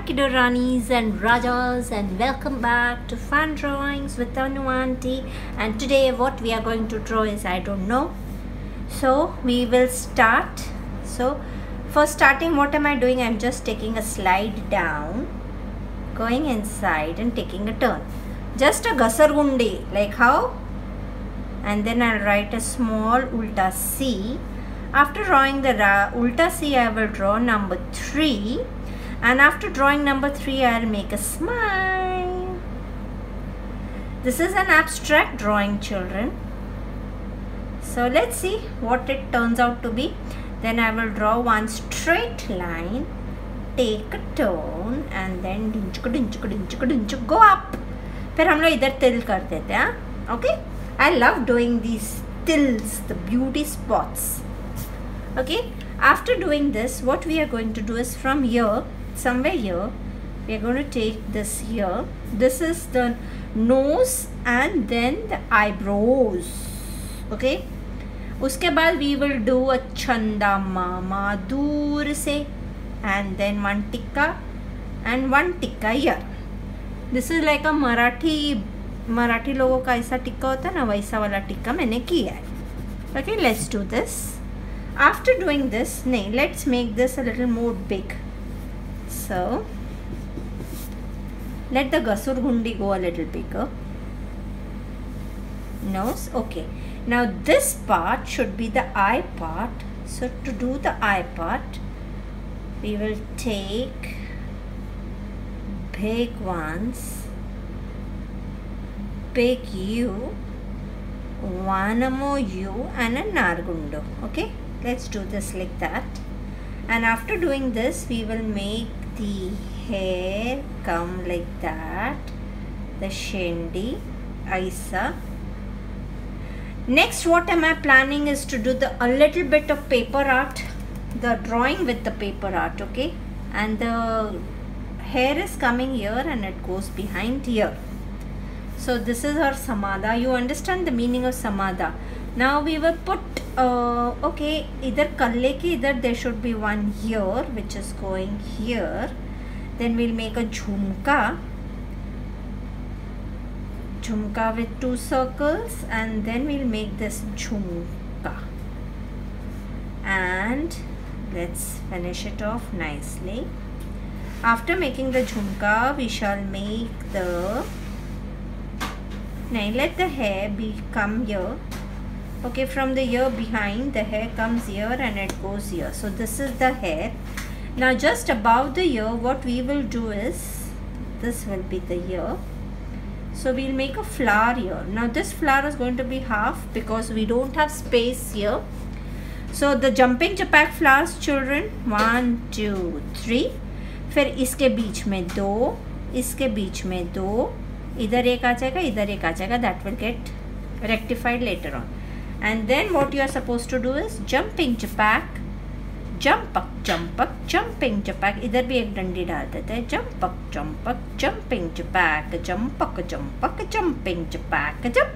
Kiddo Ranis and Rajas, and welcome back to Fun Drawings with Anu Auntie. And today what we are going to draw is I don't know. So we will start. So for starting, what am I doing? I'm just taking a slide down, going inside and taking a turn. Just a Gasargundi, like how? And then I'll write a small Ulta C. After drawing the Ulta C, I will draw number 3. And after drawing number 3, I'll make a smile. This is an abstract drawing, children. So let's see what it turns out to be. Then I will draw one straight line, take a turn, and then go up. फिर हम लोग इधर तिल कर देते हैं, okay? I love doing these tills, the beauty spots. Okay, after doing this, what we are going to do is from here, somewhere here, we are going to take this here. This is the nose and then the eyebrows. Okay, उसके बाद we will do a chanda mama दूर से, and then one tikka and one tikka here. This is like a Marathi लोगों का ऐसा टिक्का होता है ना, वैसा वाला टिक्का मैंने किया है. Okay, let's do this. After doing this, let's make this a little more big. So let the Gasurgundi go a little bigger. Nose, okay. Now this part should be the eye part. So to do the eye part, we will take big ones, big U, one more U and a Nargundo. Okay, let's do this like that. And after doing this, we will make the hair come like that, the shendi, Aisa. Next, what am I planning is to do a little bit of paper art, the drawing with the paper art, okay? And the hair is coming here and it goes behind here. So this is our Samada. You understand the meaning of Samada. Now we will put, okay, either kalle ki idhar there should be one here which is going here. Then we'll make a jhumka. Jhumka with 2 circles, and then we'll make this jhumka. And let's finish it off nicely. After making the jhumka, we shall make the... Now let the hair come here. Okay, from the ear behind, the hair comes here and it goes here. So this is the hair. Now just above the ear, what we will do is, this will be the ear. So we'll make a flower here. Now this flower is going to be half because we don't have space here. So the jumping japak flowers, children, 1, 2, 3. फिर इसके बीच में 2, इसके बीच में 2, इधर एक आ जाएगा, इधर एक आ जाएगा. That will get rectified later on. And then what you are supposed to do is jumping japak, jumpak, jumping japak. इधर भी एक डंडी डाल देते हैं. Jumpak, jumping japak, jumpak, jumping japak, jump.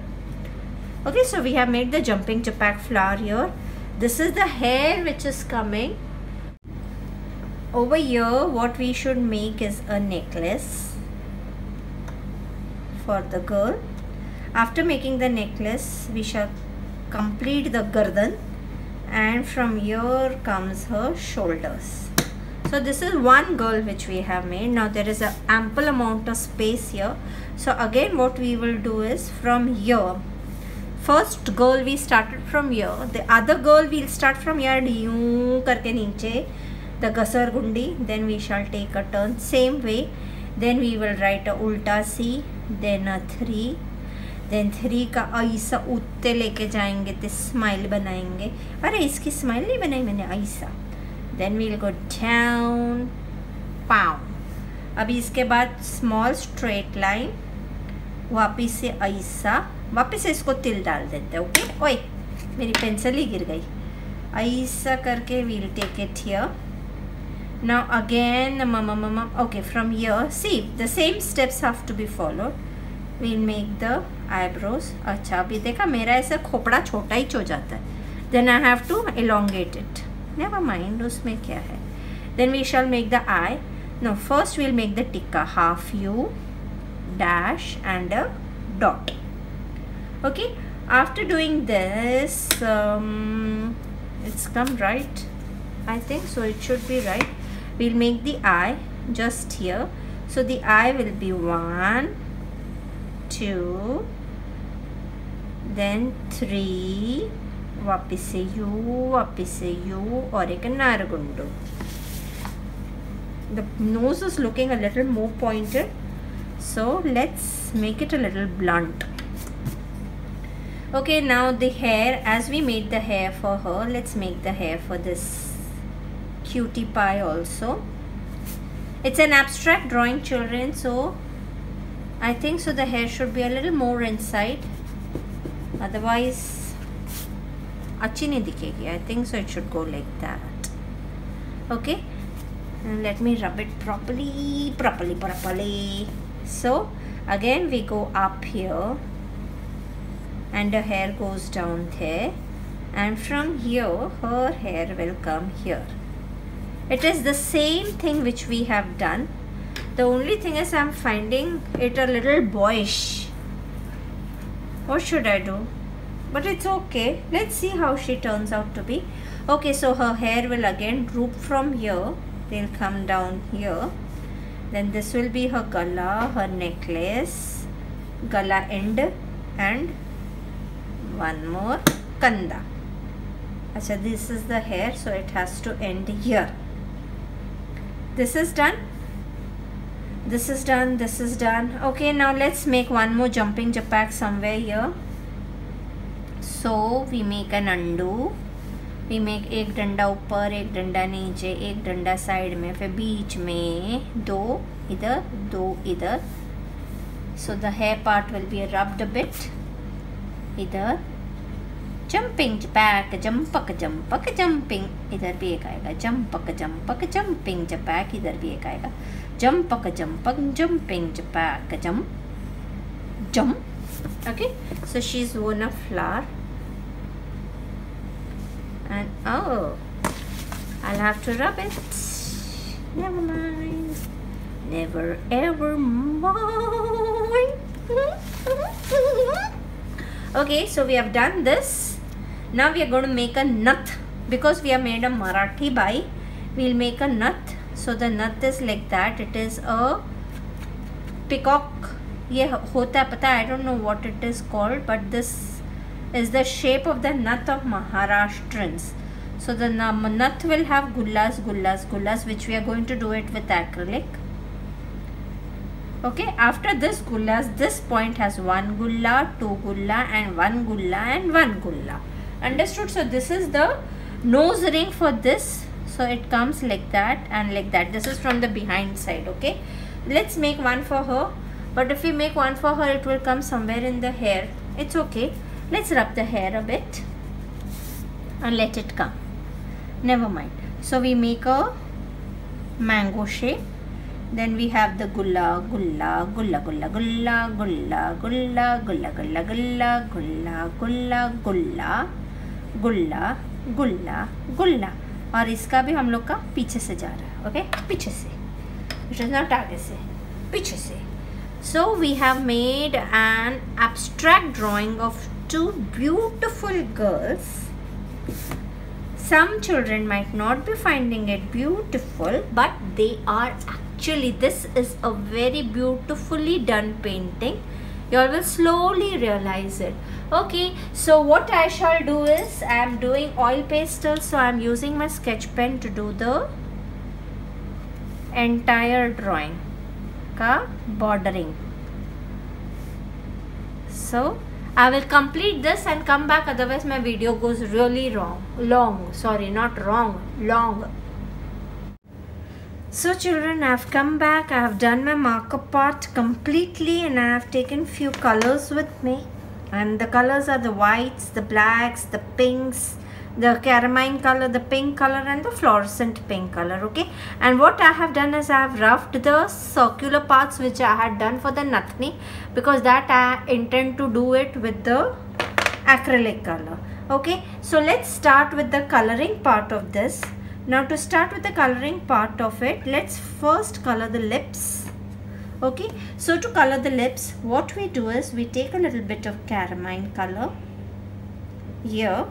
Okay, so we have made the jumping japak flower here. This is the hair which is coming. Over here, what we should make is a necklace for the girl. After making the necklace, we shall complete the gardan, and from here comes her shoulders. So this is one girl which we have made. Now there is an ample amount of space here. So again what we will do is from here, first girl we started from here, the other girl we'll start from here, यूं करके नीचे, the Gasargundi. Then we shall take a turn same way. Then we will write a Ulta C, then a 3, then 3 का ऐसा उत्ते लेके जाएंगे तो smile बनाएंगे. अरे इसकी स्माइल नहीं बनाई मैंने, ऐसा. Then we'll go down, pow. अभी इसके बाद small straight line, वापिस से ऐसा, वापिस से इसको तिल डाल देते हैं. ओके, ओए मेरी पेंसिल ही गिर गई. ऐसा करके we'll take it here. Now again, okay, from here, see the same steps have to be followed. We'll make the eyebrows. अच्छा, अभी देखा मेरा ऐसा खोपड़ा छोटा ही हो जाता है. Then I have to elongate it. Never mind, उसमें क्या है. Then we shall make the eye. No, first we'll make the tikka, half U, dash and a dot. Okay, after doing this, it's come right, I think so, it should be right. We'll make the eye just here. So the eye will be 1, 2, then 3, वापिस से U और एक नारगुंडू. The nose is looking a little more pointed, so let's make it a little blunt. Okay, now the hair, as we made the hair for her, let's make the hair for this cutie pie also. It's an abstract drawing, children, so I think so the hair should be a little more inside, otherwise अच्छी नहीं दिखेगी. I think so it should go like that. Okay, and let me rub it properly. So again we go up here and the hair goes down there, and from here her hair will come here. It is the same thing which we have done. The only thing is I'm finding it a little boyish. What should I do? But it's okay. Let's see how she turns out to be. Okay, so her hair will again droop from here. They'll come down here. Then this will be her gala, her necklace, gala end, and one more kanda. Achha, this is the hair, so it has to end here. This is done. This is done. This is done. Okay, now let's make one more jumping japak somewhere here. So we make an undo. We make एक डंडा ऊपर, एक डंडा नीचे, एक डंडा side में, फिर बीच में दो इधर, दो इधर. So the hair part will be rubbed a bit. इधर jumping japak, jumping. इधर भी एक आएगा jumping japak. इधर भी एक आएगा jumping japak, jump. Okay, so she's worn a flower. And oh, I'll have to rub it. Never mind. Never ever mind. Okay, so we have done this. Now we are going to make a nut. Because we have made a Marathi bai, we'll make a nut. So the nut is like that. It is a peacock. ये होता है पता है, I don't know what it is called, but this is the shape of the nut of Maharashtrians. So the nut will have gullas, which we are going to do it with acrylic. Okay, after this gullas, this point has one gulla, two gulla, and one gulla, and one gulla. Understood? So this is the nose ring for this. So it comes like that and like that. This is from the behind side. Okay, let's make one for her. But if we make one for her, it will come somewhere in the hair. It's okay. Let's rub the hair a bit and let it come. Never mind. So we make a mango shape. Then we have the gulla, gulla, gulla, gulla, gulla, gulla, gulla, gulla, gulla, gulla, gulla, gulla, gulla, gulla, gulla, gulla. और इसका भी हम लोग का पीछे से जा रहा है. ओके, पीछे से. It is not आगे से, पीछे से. So we have made an abstract drawing of two beautiful girls. Some children might not be finding it beautiful, but they are actually. This is a very beautifully done painting. You all will slowly realize it. Okay, so what I shall do is, I am doing oil pastel, so I am using my sketch pen to do the entire drawing ka bordering. So I will complete this and come back, otherwise my video goes really long. Sorry, not wrong, long. So children, I have come back. I have done my marker part completely and I have taken few colors with me. And the colors are the whites, the blacks, the pinks, the carmine color, the pink color, and the fluorescent pink color. Okay, and what I have done is I have roughed the circular parts which I had done for the nathni, because that I intend to do it with the acrylic color. Okay, so let's start with the coloring part of this. Now to start with the coloring part of it, let's first color the lips. Okay, so to color the lips, what we do is we take a little bit of carmine color here,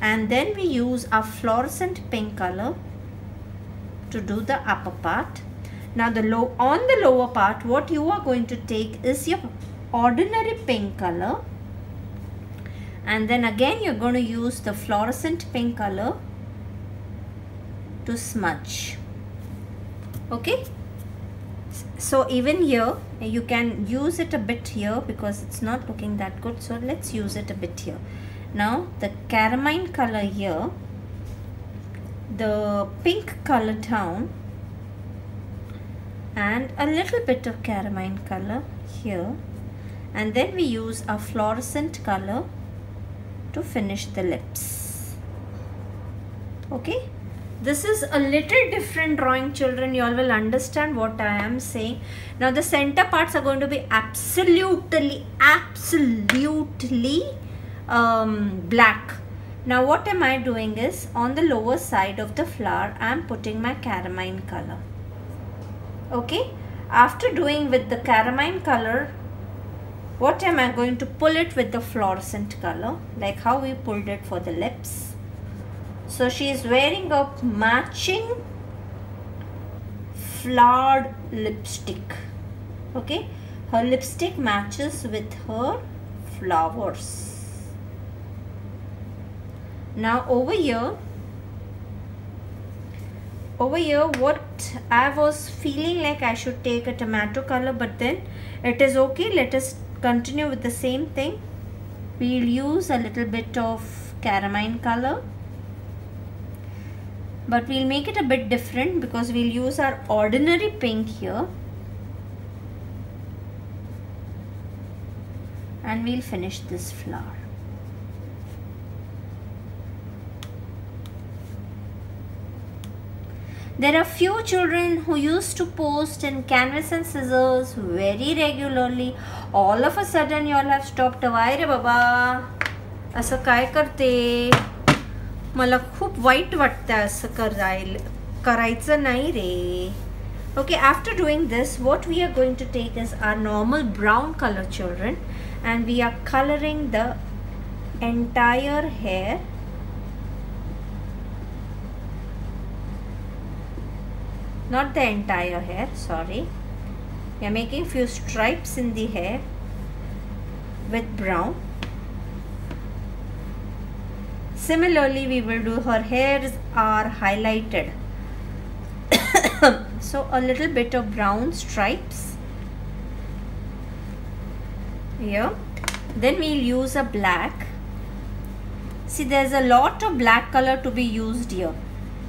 and then we use a fluorescent pink color to do the upper part. Now on the lower part, what you are going to take is your ordinary pink color, and then again you're going to use the fluorescent pink color to smudge. Okay, so even here you can use it a bit here because it's not looking that good, so let's use it a bit here. Now the carmine color here, the pink color down, and a little bit of carmine color here, and then we use a fluorescent color to finish the lips. Okay, this is a little different drawing, children. You all will understand what I am saying. Now the center parts are going to be absolutely black. Now what am I doing is, on the lower side of the flower I am putting my carmine color. Okay, after doing with the carmine color, what am I going to pull it with the fluorescent color, like how we pulled it for the lips. So she is wearing a matching flowered lipstick. Okay, her lipstick matches with her flowers. Now over here what I was feeling like I should take a tomato color, but then it is okay. Let us continue with the same thing. We'll use a little bit of carmine color, but we'll make it a bit different because we'll use our ordinary pink here, and we'll finish this flower. There are few children who used to post in canvas and scissors very regularly. All of a sudden you all have stopped. Why रे बाबा असं काय करते? मला खूप white वाटतं असं करायचं नाही रे. Okay, after doing this, what we are going to take is our normal brown color, children, and we are coloring the entire hair. Not the entire hair, sorry. We are making few stripes in the hair with brown. Similarly, we will do her hairs are highlighted. So a little bit of brown stripes here. Then we'll use a black. See, there's a lot of black color to be used here.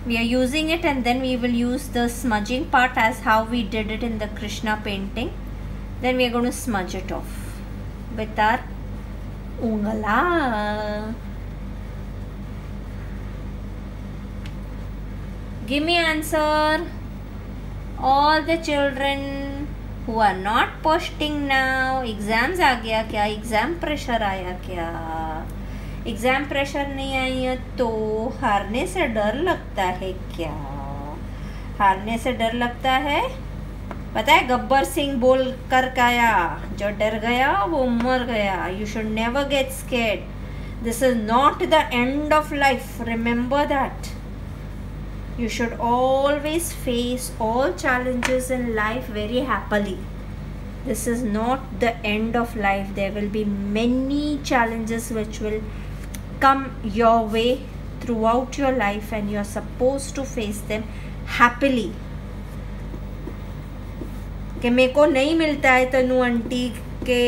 We are using it, and then we will use the smudging part as how we did it in the Krishna painting. Then we are going to smudge it off with our ungala. Give me answer. All the children who are not posting now, exams आ गया क्या? Exam pressure आया क्या? Exam pressure नहीं आई है तो हारने से डर लगता है क्या? हारने से डर लगता है? पता है गब्बर सिंह बोल कर गया, जो डर गया वो मर गया. You should never get scared. This is not the end of life. Remember that. You should always face all challenges in life very happily. This is not the end of life. There will be many challenges which will come your way throughout your life, and you are supposed to face them happily. कि मेरे को नहीं मिलता है तनु aunty के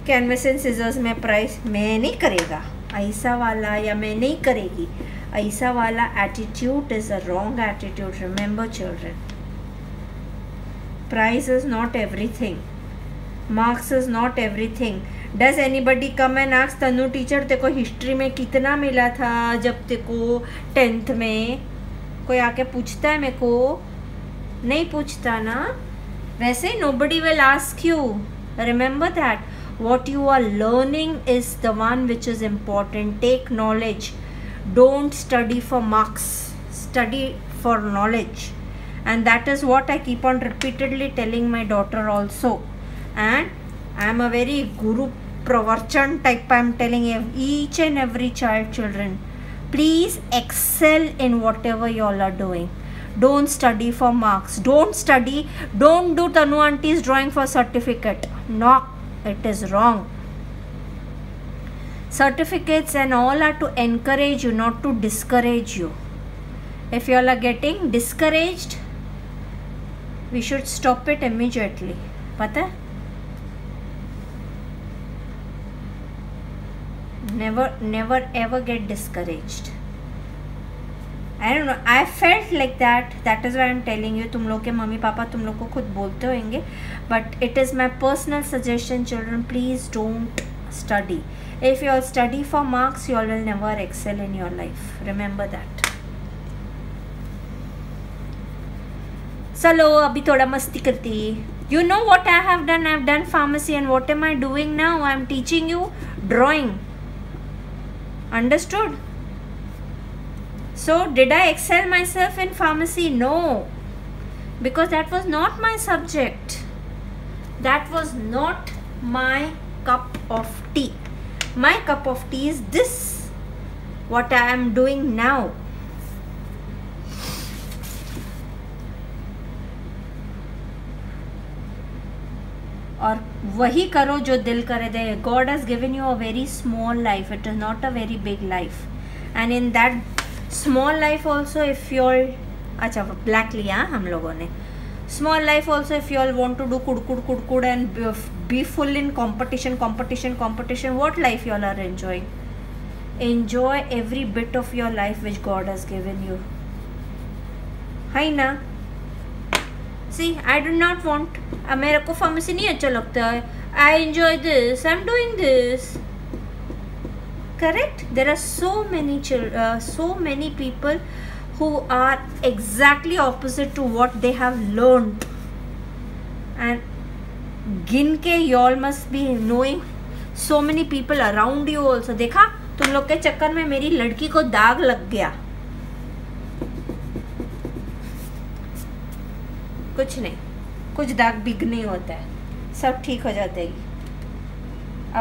canvas and scissors में price, मैं नहीं करेगा ऐसा वाला, या मैं नहीं करेगी ऐसा वाला attitude is a wrong attitude. Remember children, price is not everything, marks is not everything. Does anybody come and ask Tanu teacher तेको हिस्ट्री में कितना मिला था जब तेको 10th में? कोई आके पूछता है मेरे को? नहीं पूछता ना. वैसे nobody will ask you. Remember that what you are learning is the one which is important. Take knowledge. Don't study for marks. study for knowledge, and that is what I keep on repeatedly telling my daughter also. And I am a very guru pravarchan type. I am telling each and every children, please excel in whatever you all are doing. Don't study for marks. Don't do Tanu auntie's drawing for certificate. No, it is wrong. Certificates and all are to encourage you, not to discourage you. If you all are getting discouraged, we should stop it immediately. Pata? Never ever get discouraged. I don't know, I felt like that. That is why I am telling you. तुम लोग के mummy papa तुम लोग को खुद बोलते होंगे, but it is my personal suggestion, children, please don't study. If you all study for marks, you all will never excel in your life. Remember that. चलो अभी थोड़ा मस्ती करती. You know what I have done? I have done pharmacy, and what am I doing now? I am teaching you drawing. Understood? So did I excel myself in pharmacy? No, because that was not my subject. That was not my cup of tea. My cup of tea is this, what I am doing now. और वही करो जो दिल करे दे. God has given you a very small life. It is not a very big life. And in that small life also, if you all, अच्छा black लिया हम लोगों ने. Small life also, if you all want to do kud and be full in competition, what life you all are enjoying? Enjoy every bit of your life which God has given you. है ना? See, I do not want. मेरे को pharmacy नहीं अच्छा लगता है. I enjoy this. I'm doing this. Correct? There are so many people who are exactly opposite to what they have learned. And गिन के you all must be knowing so many people around you also. देखा तुम लोग के चक्कर में मेरी लड़की को दाग लग गया. कुछ नहीं, कुछ दाग बिग नहीं होता है, सब ठीक हो जाता है.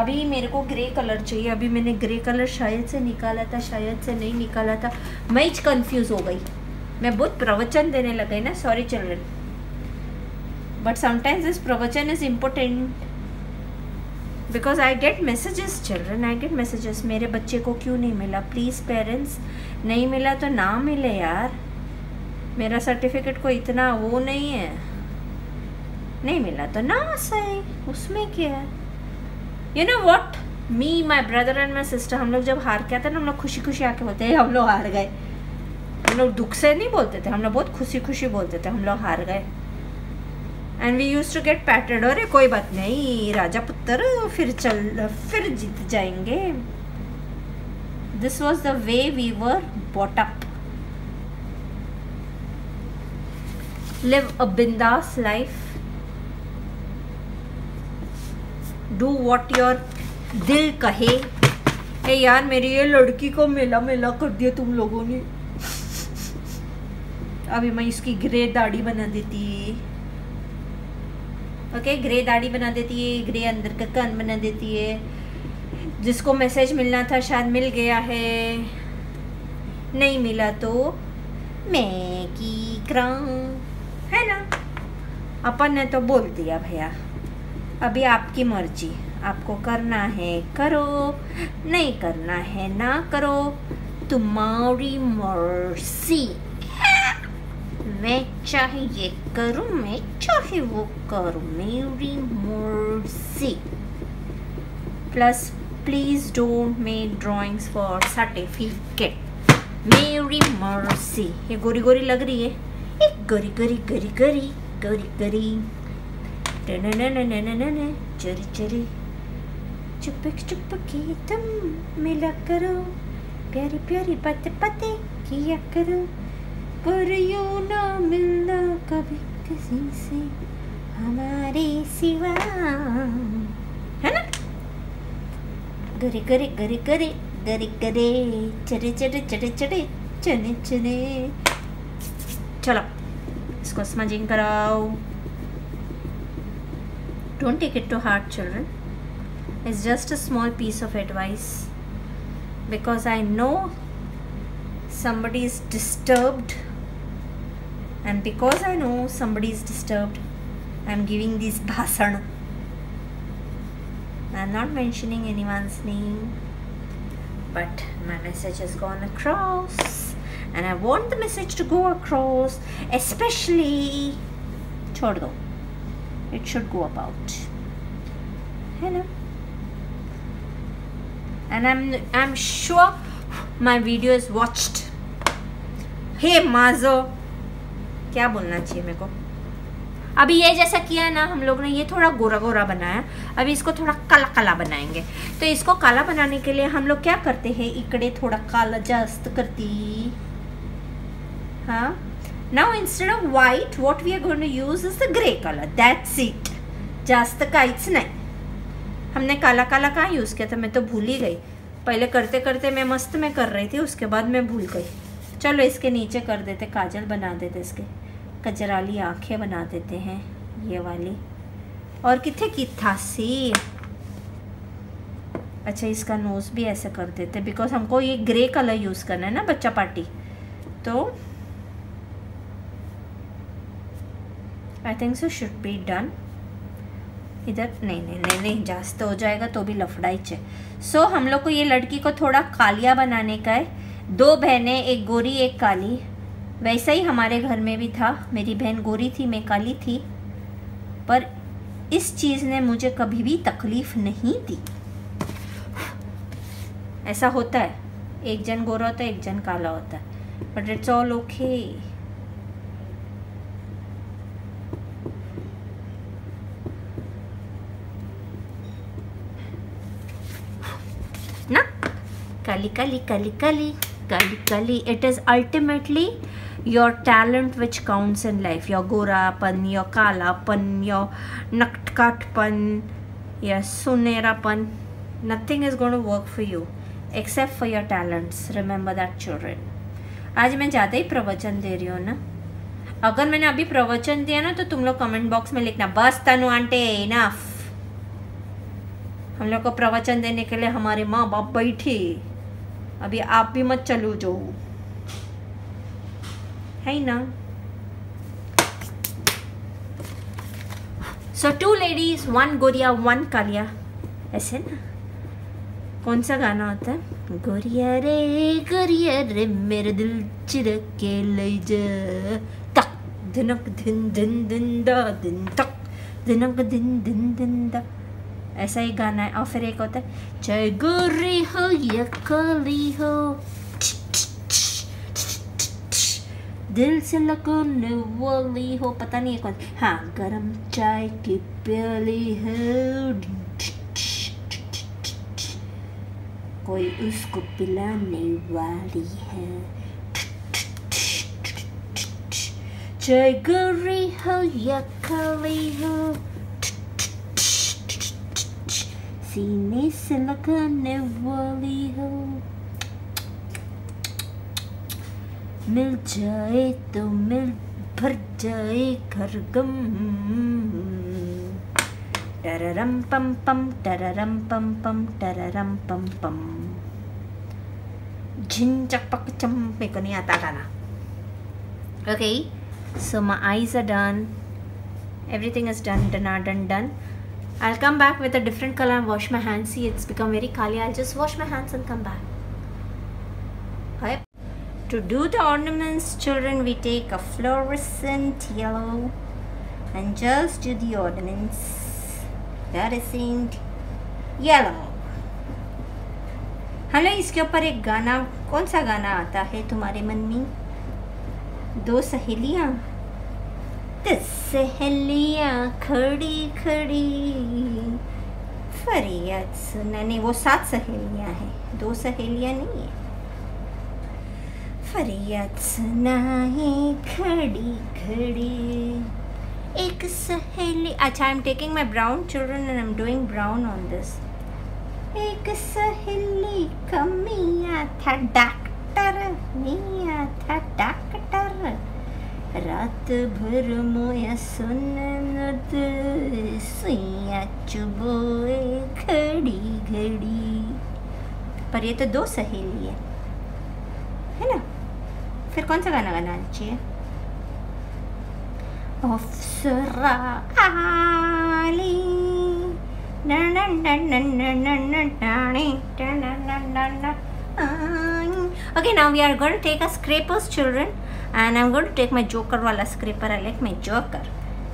अभी मेरे को ग्रे कलर चाहिए. अभी मैंने ग्रे कलर शायद से निकाला था, शायद से नहीं निकाला था. मैं कंफ्यूज हो गई. मैं बहुत प्रवचन देने लग गई ना. Sorry children, but sometimes this pravachan is important because I get messages. Children, I get messages. मेरे बच्चे को क्यों नहीं मिला? प्लीज़ पेरेंट्स, नहीं मिला तो ना मिले यार. मेरा सर्टिफिकेट को इतना वो नहीं है. नहीं मिला तो ना सही, उसमें क्या है. You know what, me my brother and my sister, हम लोग जब हार के आते ना, हम लोग खुशी खुशी आके बोलते हैं हम लोग हार गए. हम लोग दुख से नहीं बोलते थे, हम लोग बहुत खुशी खुशी बोलते थे हम लोग हार गए. And we use to get patted. अरे कोई बात नहीं राजा पुत्र, फिर जीत जाएंगे. This was the way we were brought up. Live a bindas life. Do what your दिल कहे. हे यार, मेरी ये लड़की को मेला कर दिया तुम लोगों ने. अभी मैं इसकी ग्रे दाढ़ी बना देती. ओके, ग्रे दाढ़ी बना देती है, ग्रे अंदर का कान बना देती है. जिसको मैसेज मिलना था शायद मिल गया है, नहीं मिला तो मैं की क्राऊं, है ना. अपन ने तो बोल दिया भैया, अभी आपकी मर्जी. आपको करना है करो, नहीं करना है ना करो. तुम्हारी मर्जी. मैं चाहे ये करूँ, मैं चाहे वो करूँ, मेरी मर्जी. Plus please don't make drawings for certificate. मेरी मर्जी. ये गोरी गोरी लग रही है. एक गोरी गोरी गोरी गोरी गोरी गोरी चोरी चोरी चुपके तुम मिला करो. प्यारी प्यारी बातें किया करो. पर यूं ना मिलना कभी किसी से हमारे सिवा, है ना. गोरी गोरी गोरी गोरी गोरी गोरी चरे चरे चरे चरे चने चने चलो इसको स्मजिंग कराओ. Don't take it to heart, children. It's just a small piece of advice, because I know somebody is disturbed, and because I know somebody is disturbed, I'm giving this bhasan. I'm not mentioning anyone's name, but my message has gone across, and I want the message to go across, especially chhod do, it should go about, है ना. And I'm sure my video is watched. Hey Mazo, क्या बोलना चाहिए मेरे को. अभी ये जैसा किया ना हम लोग ने, ये थोड़ा गोरा गोरा बनाया, अभी इसको थोड़ा काला काला बनाएंगे. तो इसको काला बनाने के लिए हम लोग क्या करते हैं, इकडे थोड़ा काला जास्त करती. हाँ, now instead of white what we are going to use is the grey color. That's it. जास्त काहीच नाही. हमने काला काला कहाँ यूज़ किया था, मैं तो भूल ही गई. पहले करते करते मैं मस्त में कर रही थी, उसके बाद मैं भूल गई. चलो इसके नीचे कर देते, काजल बना देते, इसके कजराली आँखें बना देते हैं, ये वाली. और कितने की था सी. अच्छा, इसका नोज़ भी ऐसे कर देते, बिकॉज हमको ये ग्रे कलर यूज़ करना है ना बच्चा पार्टी. तो I think so should be done. इधर नहीं जास्त हो जाएगा तो भी लफड़ाइच है. सो हम लोग को ये लड़की को थोड़ा कालिया बनाने का है. 2 बहनें, एक गोरी एक काली. वैसा ही हमारे घर में भी था, मेरी बहन गोरी थी, मैं काली थी, पर इस चीज़ ने मुझे कभी भी तकलीफ़ नहीं दी. ऐसा होता है, एक जन गोरा होता है, एक जन काला होता है, बट इट्स ऑल ओके. ना काली काली काली काली काली काली. It is ultimately your talent which counts in life. Your gorapan, your kalapan, your natkhatpan, या sunharapan. Nothing is going to work for you except for your talents. Remember that children. आज मैं ज़्यादा ही प्रवचन दे रही हूँ ना. अगर मैंने अभी प्रवचन दिया ना तो तुम लोग कमेंट बॉक्स में लिखना, बस तनु आंटे इनफ. हम लोग को प्रवचन देने के लिए हमारे माँ बाप बैठे, अभी आप भी मत चलो जो है ना. सो 2 ladies, 1 गोरिया 1 कालिया, ऐसे ना. कौन सा गाना होता है, गोरिया रे मेरे दिल चिरक के ले जा, तक दिनक दिन दिन दिन दा दिन, तक दिनक दिन दिन दिन दा. ऐसा ही गाना है. और फिर एक होता है, चाहे गोरी हो या काली हो, दिल से लगने वाली हो. पता नहीं है कौन. हाँ, गरम चाय की प्याली हो, कोई उसको पिलाने वाली है. चाहे गोरी हो या काली हो, सीने से लगाने वाली हो, मिल जाए तो मिल भर जाए घर गम. टररम पम पम टररम पम पम टररम पम पम. झिन चपक चम. मेरे को नहीं आता गाना. Okay, so my eyes are done, everything is done. done. I'll come back with a different color and wash my hands. See, it's become very kali. I'll just wash my hands and come back. Okay. To do the ornaments, children, we take a fluorescent yellow and just do the ornaments. Fluorescent yellow. Hello, इसके ऊपर एक गाना, कौन सा गाना आता है तुम्हारे मन में? 2 सहेलियाँ, सहेलियाँ खड़ी खड़ी फरियाद सुना. नहीं, वो 7 सहेलियाँ हैं, 2 सहेलियाँ नहीं है. फरियाद सुनाए खड़ी खड़ी एक सहेली. अच्छा, I am taking my brown children and I am doing brown on this. एक सहेली का मियाँ था डॉक्टर, मियाँ था डॉक्टर. रात भर मोया सुनत सुइया चुबोए घड़ी घड़ी। पर ये तो दो सहेली है ना? फिर कौन सा गाना गाना चाहिए? अफसरा आली। Okay, now we are going to take a scrapers, children, and I'm going to take my joker wala scraper. I like my joker,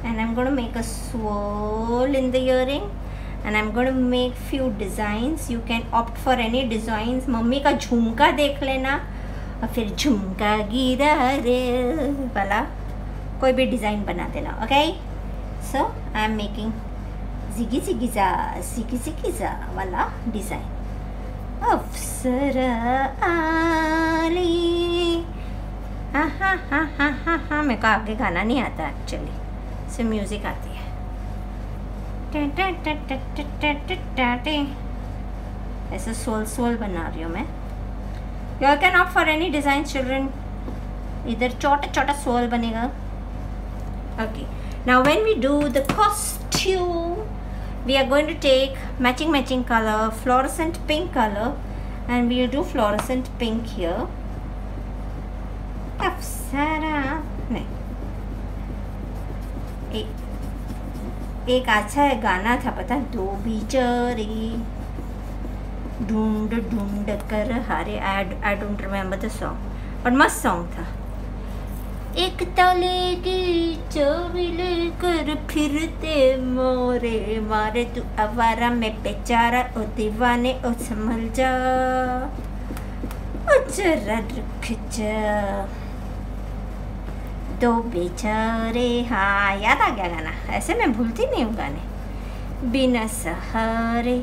and I'm going to make a swirl in the earring, and I'm going to make few designs. You can opt for any designs. Mummy का झुमका देख लेना, और फिर झुमका गिरा रे वाला कोई भी डिज़ाइन बना देना. Okay, so I'm making ziggy ziggy za वाला डिज़ाइन. अफसरा आली. हाँ मेरे को आगे गाना नहीं आता एक्चुअली, सिर्फ म्यूज़िक आती है. ऐसे सोल बना रही हूँ मैं. You can opt for any design, children. इधर छोटा सोल बनेगा. Okay, now when we do the costume, we are going to take matching color, fluorescent pink color, and we will do fluorescent pink here. अफसरा नहीं, एक अच्छा है गाना था पता, दो बिचारे ढूंढ कर हारे. I don't remember the song, but मस्त सॉन्ग था. एक तले की चाबी लेकर फिरते मोरे मारे तू आवारा में बेचारा ओ दीवाने ओ संभल जा ओ जरा रुक जा. दो बेचारे. हाँ याद आ गया गाना, ऐसे मैं भूलती नहीं हूँ गाने. बिना सहारे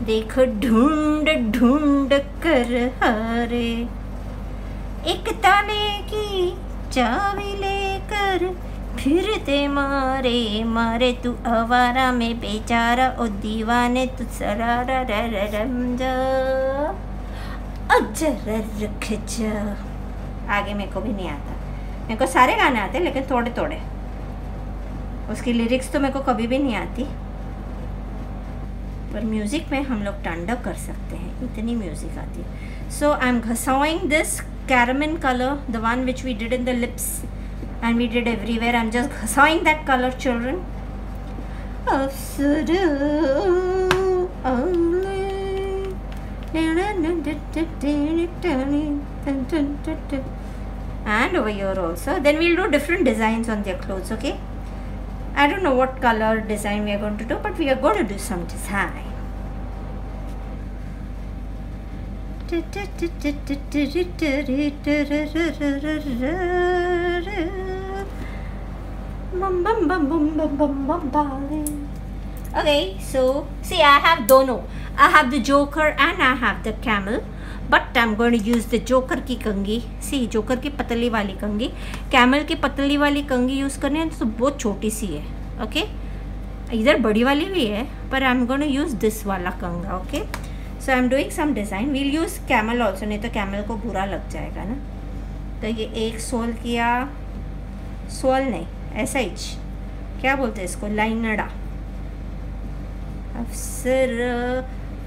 देखो ढूंढ कर हारे. एक ताले की चाबी लेकर फिरते मारे तू आवारा में बेचारा ओ दीवाने तू सरारा रमजा जरा रुक जा. आगे मेरे को भी नहीं आता. मेरे को सारे गाने आते लेकिन थोड़े. उसकी लिरिक्स तो मेरे को कभी भी नहीं आती, पर म्यूज़िक में हम लोग टंडक कर सकते हैं, इतनी म्यूज़िक आती है. सो आई एम घसाइंग this caramel color, the one which we did in the lips and we did everywhere. I'm just ghasawing that color, children. And over here also. Then we'll do different designs on their clothes, okay? I don't know what color design we are going to do, but we are going to do some design. Okay, so see, I have dono. I have the joker and I have the camel, but I'm going to use the joker की कंगी. See, joker की पतली वाली कंगी, camel की पतली वाली कंगी use करनी है तो बहुत छोटी सी है. Okay, इधर बड़ी वाली भी है, पर I'm going to use this वाला कंगा. Okay, so I'm doing some design. We'll use camel also, नहीं तो camel को बुरा लग जाएगा ना. तो ये एक सोल किया, सोल नहीं ऐसा ही, क्या बोलते हैं इसको, लाइनड़ा. अफसर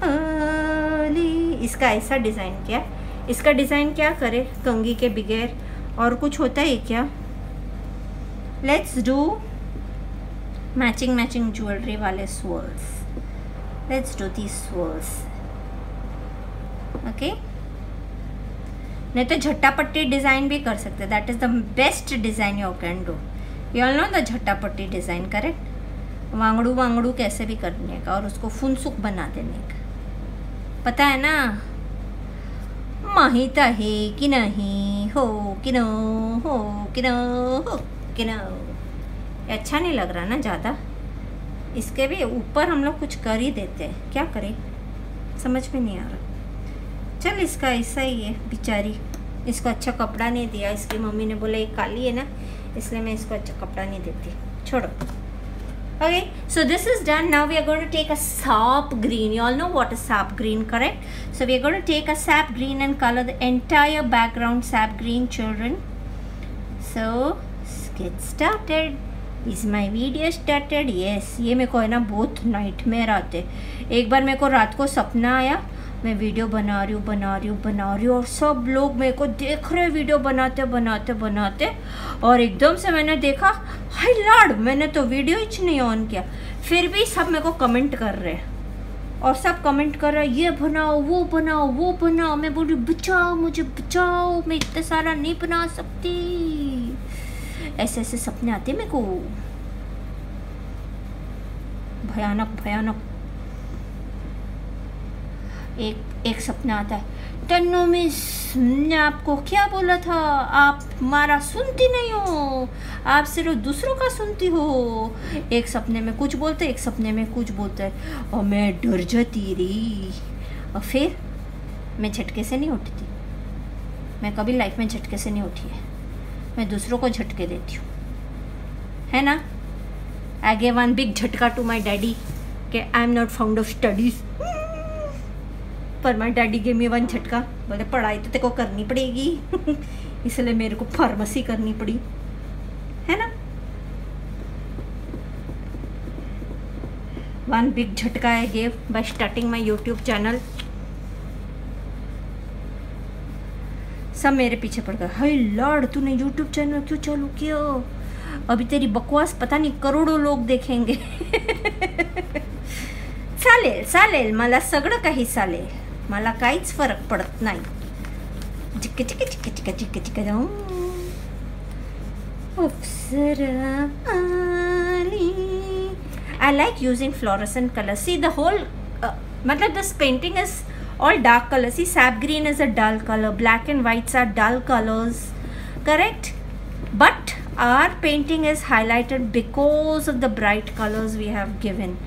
अली, इसका ऐसा डिज़ाइन किया. इसका डिज़ाइन क्या करे कंगी के बगैर, और कुछ होता है क्या? लेट्स डू मैचिंग ज्वेलरी वाले swirls. Let's do these swirls. Okay, नहीं तो झट्टापट्टी डिज़ाइन भी कर सकते. That is the best design you can do. You all know the jhattapatti design, correct? वांगड़ू कैसे भी करने का और उसको फुनसुक बना देने का, पता है ना? माहिता है कि नहीं, हो कि नो, हो कि नो, हो कि नो. अच्छा नहीं लग रहा ना ज़्यादा. इसके भी ऊपर हम लोग कुछ कर ही देते हैं, क्या करें समझ में नहीं आ रहा. चल, इसका ऐसा ही है बेचारी. इसको अच्छा कपड़ा नहीं दिया. इसकी मम्मी ने बोला ये काली है ना, इसलिए मैं इसको अच्छा कपड़ा नहीं देती. छोड़ो. Okay, so this is done. Now we are going to take a sap green. You all know what is sap green, correct? So we are going to take a sap green and color the entire background sap green, children. So get started. Is my video started? Yes. ये मेरे को है ना बहुत nightmare आते. एक बार मेरे को रात को सपना आया, मैं वीडियो बना रही हूँ और सब लोग मेरे को देख रहे वीडियो बनाते और एकदम से मैंने देखा, हाय लॉर्ड, मैंने तो वीडियो ही नहीं ऑन किया, फिर भी सब मेरे को कमेंट कर रहे हैं और सब कमेंट कर रहे हैं, ये बनाओ वो बनाओ. मैं बोली बचाओ, मुझे बचाओ, मैं इतना सारा नहीं बना सकती. ऐसे सपने आते मेरे को, भयानक. एक सपना आता है, तन्नू मिस, ने आपको क्या बोला था, आप हमारा सुनती नहीं हो, आप सिर्फ दूसरों का सुनती हो. एक सपने में कुछ बोलते, एक सपने में कुछ बोलते और मैं डर जाती रही. और फिर मैं झटके से नहीं उठती. मैं कभी लाइफ में झटके से नहीं उठी है, मैं दूसरों को झटके देती हूँ, है ना. I gave one big jhatka to my daddy कि I am not found of studies, पर my daddy gave me one jhatka. बोले पढ़ाई तो तेरे को करनी पड़ेगी इसलिए मेरे को फार्मेसी करनी पड़ी, है ना. वन बिग झटका I gave bye starting my YouTube channel. सब मेरे पीछे पड़ गए, हाय लॉर्ड, तूने यूट्यूब चैनल क्यों चालू किया, अभी तेरी बकवास पता नहीं करोड़ों लोग देखेंगे. चालेल मला सगळं काही चालेल, मला काहीच फरक पडत नाही. चिक्क जाऊं अप्सरा आली. I like using fluorescent colors. See the whole मतलब this painting is all dark colors. See, sap green is a dull color, black and whites are dull colors, correct? But our painting is highlighted because of the bright colors we have given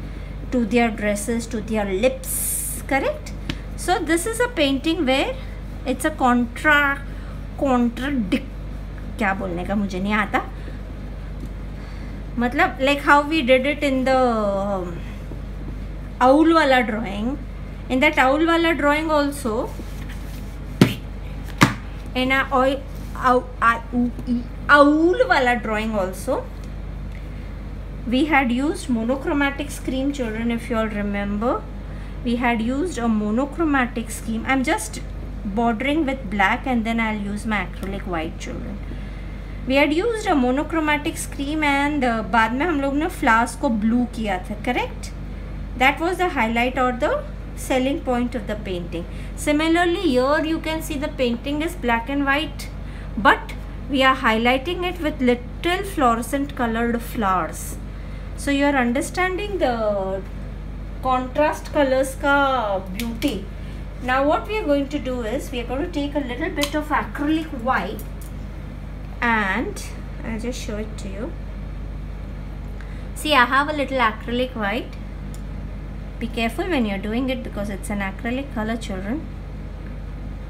to their dresses, to their lips, correct? So this is a painting where it's a contradict, क्या बोलने का मुझे नहीं आता, मतलब like how we did it in the owl wala drawing. In that owl wala drawing also, in a owl wala drawing also, we had used monochromatic scheme, children, if you all remember. We had used a monochromatic scheme. I'm just bordering with black and then I'll use my acrylic white, children. We had used a monochromatic scheme and बाद में हम लोग ने flowers को blue किया था, correct? That was the highlight or the selling point of the painting. Similarly, here you can see the painting is black and white, but we are highlighting it with little fluorescent colored flowers. So you are understanding the contrast colors ka beauty. Now what we are going to do is, we are going to take a little bit of acrylic white and I'll just show it to you. See, I have a little acrylic white. Be careful when you're doing it because it's an acrylic color, children.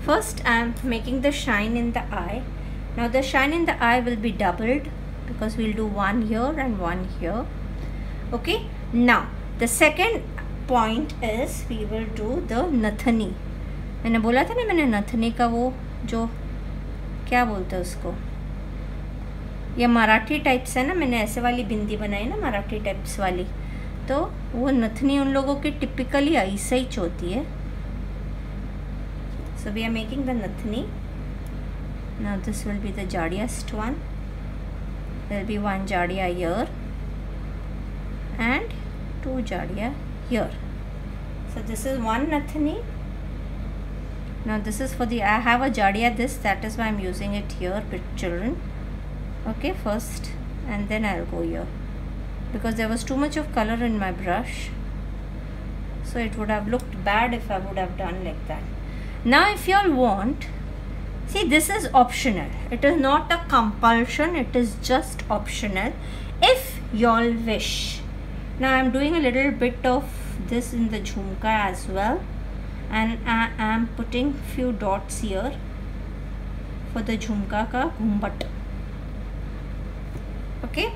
First, I'm making the shine in the eye. Now the shine in the eye will be doubled because we'll do one here and one here. Okay. Now the second point is we will do the nathani. मैंने बोला था ना, मैंने नथनी का वो जो क्या बोलते हैं उसको, ये मराठी टाइप्स है ना, मैंने ऐसे वाली बिंदी बनाई ना मराठी टाइप्स वाली, तो वो नथनी उन लोगों की टिपिकली ऐसे ही होती है. So we are making the nathani. Now this will be the jadiest one. There will be one jadia here and two jadia here. So this is one nathani. Now this is for the, I have a jadia this, that is why I'm using it here with children. Okay, first and then I'll go here because there was too much of color in my brush, so it would have looked bad if I would have done like that. Now if you all want, see, this is optional, it is not a compulsion, it is just optional if you all wish. Now I'm doing a little bit of this in the jhumka as well, and I am putting few dots here for the jhumka ka ghumbat. Okay,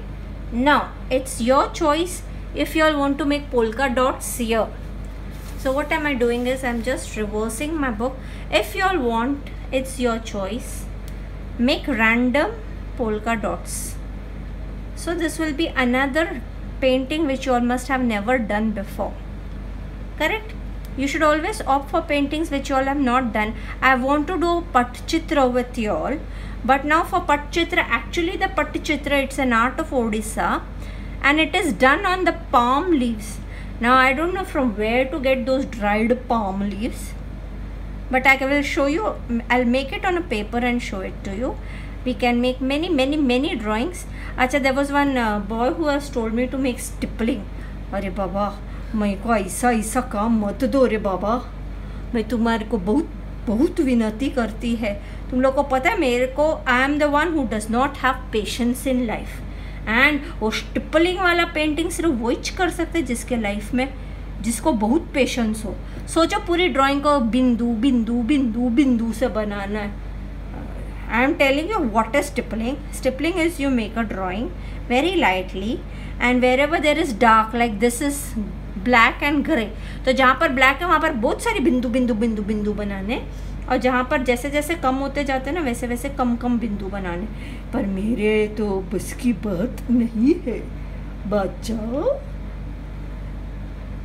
now it's your choice if you all want to make polka dots here. So what am I doing is I'm just reversing my book. If you all want, it's your choice, make random polka dots. So this will be another painting which you all must have never done before. Correct? You should always opt for paintings which you all have not done. I want to do Patchitra with you all. But now for Patchitra, actually the Patchitra, it's an art of Odisha. And it is done on the palm leaves. Now I don't know from where to get those dried palm leaves. But I will show you. I'll make it on a paper and show it to you. We can make many drawings. Acha, there was one boy who has told me to make stippling. अरे बाबा, मैं को ऐसा काम मत दो रे बाबा. मैं तुम्हारे को बहुत विनती करती है. तुम लोग को पता है मेरे को, I am the one who does not have patience in life. And वो स्टिपलिंग वाला पेंटिंग सिर्फ वो ही कर सकते जिसके लाइफ में, जिसको बहुत पेशेंस हो. सोचो पूरी ड्राइंग को बिंदु बिंदु बिंदु बिंदु से बनाना है. I am telling you what is stippling. Stippling is you make a drawing very lightly and wherever there is dark, like this is black and grey, तो जहाँ पर black है वहाँ पर बहुत सारी बिंदु बिंदु बिंदु बिंदु बनाने, और जहाँ पर जैसे जैसे कम होते जाते हैं ना वैसे वैसे कम बिंदु बनाने. पर मेरे तो बस की बात नहीं है बच्चा.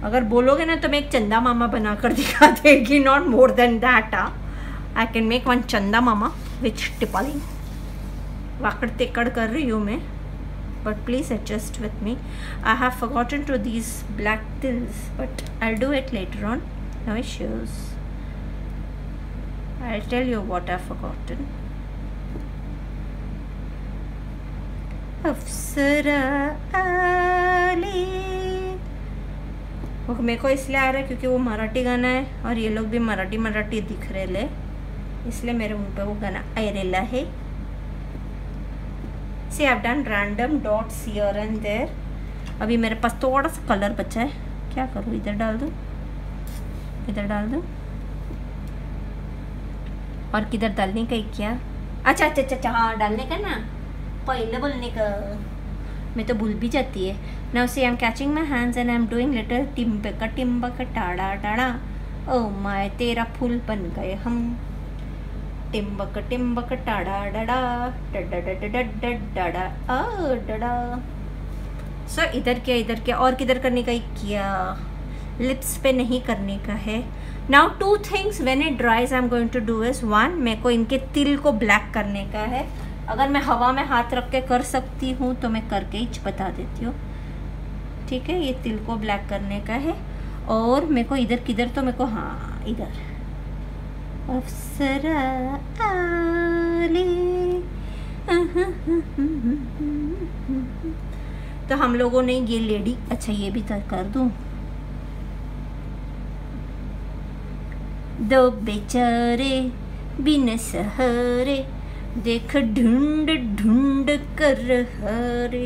अगर बोलोगे ना तो मैं एक चंदा मामा बना कर दिखा देगी. Not more than that. I can make one चंदा मामा विच टिपलिंग. वाकड़ तेकड़ कर रही हूँ मैं, but please adjust with me. I have forgotten to these black तिल्स, but I do it later on. No issues. I tell you what I forgotten. अफसरा आली. वो मेरे को इसलिए आ रहा है क्योंकि वो मराठी गाना है और ये लोग भी मराठी दिख रहे ले, इसलिए मेरे मुंह पे वो गाना आयरेला है. See I have done random dots here and there. अभी मेरे पास थोड़ा सा कलर बचा है. क्या करूँ, इधर डाल दूँ, इधर डाल दूँ, और किधर डालने का क्या? अच्छा हाँ, डालने का ना, पहले बोलने का. मैं तो भूल भी जाती है. Now see I am catching my hands and I am doing little Timba का टाड़ा टाड़ा. ओ माय, तेरा फूल बन गए हम. टिम्बा का टाड़ा डाड़ा डाड़ा डाड़ा. सो इधर क्या और किधर करने का किया. लिप्स पे नहीं करने का है. Now 2 things when it dries I am going to do is. 1, मेरे को इनके तिल को ब्लैक करने का है. अगर मैं हवा में हाथ रख के कर सकती हूँ तो मैं करके ही बता देती हूँ. ठीक है, ये तिल को ब्लैक करने का है. और मेरे को इधर किधर, तो मेरे को हाँ इधर अफसरा आली. तो हम लोगों ने ये लेडी, अच्छा ये भी तो कर दूँ. दो बेचारे बिन सहारे देख ढूंढ कर हारे.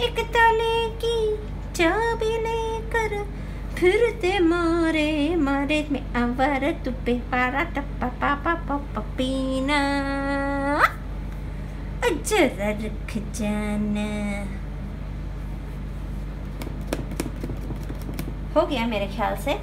एक ताले की चाबी लेकर फिरते मारे में आवारा तुपे पारा टप्पा पापा पपीना. जरा रख जाना. हो गया मेरे ख्याल से.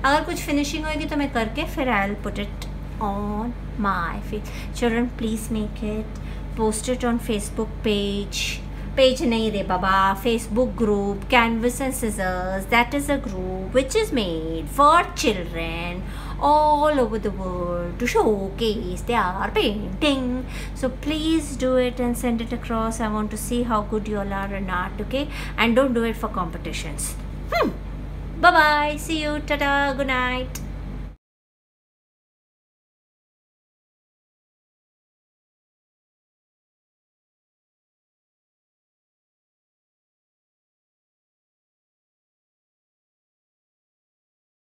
अगर कुछ फिनिशिंग होगी तो मैं करके फिर I will put it on my face. Children, please make it, post it on Facebook page nahi re baba, Facebook group Canvas and Scissors. That is a group which is made for children all over the world to showcase their painting. So please do it and send it across. I want to see how good you all are in art. Okay, and don't do it for competitions. Bye bye, see you, ta-ta, good night.